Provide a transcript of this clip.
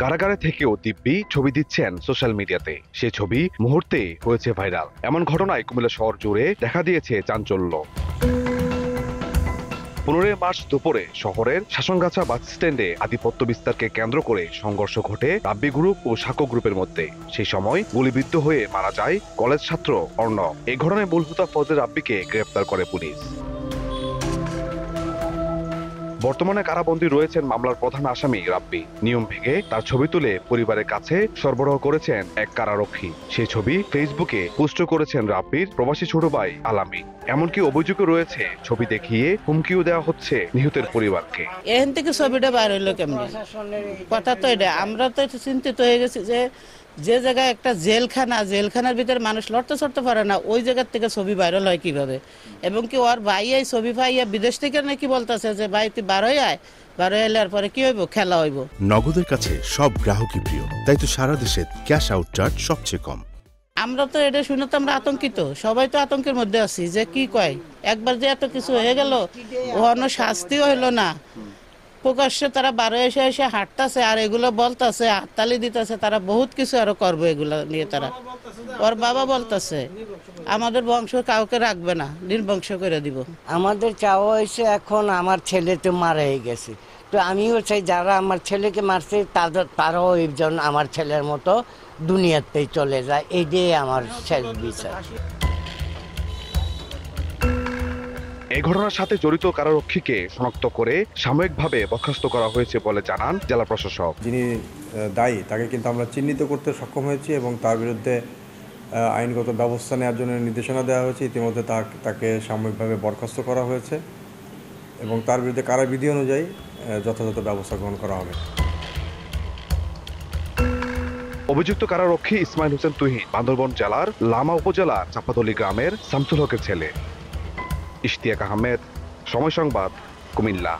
কারাগারে থেকেও দিব্যি ছবি দিচ্ছেন সোশ্যাল মিডিয়াতে। সে ছবি মুহূর্তে হয়েছে ভাইরাল। এমন ঘটনায় কুমিল্লা শহর জুড়ে দেখা দিয়েছে চাঞ্চল্য। 15 মার্চ দুপুরে শহরের শাসনগাছা বাস স্ট্যান্ডে আধিপত্য বিস্তারকে কেন্দ্র করে সংঘর্ষ ঘটে রাব্বি গ্রুপ ও সাকো গ্রুপের মধ্যে। সেই সময় গুলিবিদ্ধ হয়ে মারা যায় কলেজ ছাত্র অর্ণব। এই ঘটনায় মূল হোতা ফজলে রাব্বিকে গ্রেফতার করে পুলিশ। বর্তমানে কারাবন্দী রয়েছেন মামলার প্রধান আসামি রাব্বি। নিয়ম ভেঙে তার ছবি তুলে পরিবারের কাছে সরবরাহ করেছেন এক কারারক্ষী। সেই ছবি ফেসবুকে পোস্ট করেছেন রাব্বির প্রবাসী ছোট ভাই আলামিন। এমনকি অভিযোগও রয়েছে ছবি দেখিয়ে হুমকিও দেওয়া হচ্ছে নিহতের পরিবারকে। এখান থেকে ছবিটা বার হইলো কেমনি? কথা তো এটা, আমরা তো চিন্তিত হয়ে গেছি যে জায়গায় একটা জেলখানার ভিতরে মানুষ লড়তে চড়তে পারে না, ওই জায়গার থেকে ছবি ভাইরাল হয় কিভাবে? এবং কি ওর ভাই এই ছবি পাইয়া বিদেশ থেকে নাকি বলতেছে যে ভাই তুই বার হয়ে এলে পরে কি হইব, খেলা হইব। নগদের কাছে সব গ্রাহকই প্রিয়, তাই তো সারা দেশে ক্যাশ আউট চার্জ সবচেয়ে কম। আমরা তো এটা শুনে তো আমরা আতঙ্কিত, সবাই তো আতঙ্কের মধ্যে আছি যে কি কয়, একবার যে এত কিছু হয়ে গেল, ওখানে শাস্তিও হইলো না। প্রকাশ্যে তারা বারো এসে হাঁটতেছে আর এগুলো বলতেছে, হাততালি দিতেছে, তারা বহুত কিছু আরো করবে এগুলো নিয়ে। তারা ওর বাবা বলতেছে আমাদের বংশ কাউকে রাখবে না, নির্বংশ করে দিব। আমাদের চাওয়া হয়েছে, এখন আমার ছেলে তো মারা গেছে, তো আমিও চাই যারা আমার ছেলেকে মারছে তারাও একজন আমার ছেলের মতো দুনিয়াতেই চলে যায়। এইটাই আমার শেষ বিচার। এই ঘটনার সাথে জড়িত কারারক্ষীকে শনাক্ত করে সাময়িকভাবে বরখাস্ত করা হয়েছে বলে জানান জেলা প্রশাসক। যিনি দায়ী তাকে কিন্তু আমরা চিহ্নিত করতে সক্ষম হয়েছি এবং তার বিরুদ্ধে আইনগত ব্যবস্থা নেওয়ার জন্য নির্দেশনা দেওয়া হয়েছে। ইতিমধ্যে তাকে সাময়িকভাবে বরখাস্ত করা হয়েছে এবং তার বিরুদ্ধে কারাবিধি অনুযায়ী যথাযথ ব্যবস্থা গ্রহণ করা হবে। অভিযুক্ত কারারক্ষী ইসমাইল হোসেন তুহিন বান্দরবান জেলার লামা উপজেলার চাপাতলি গ্রামের শামসুল হকের ছেলে। ইশতিয়াক আহমেদ, সময় সংবাদ, কুমিল্লা।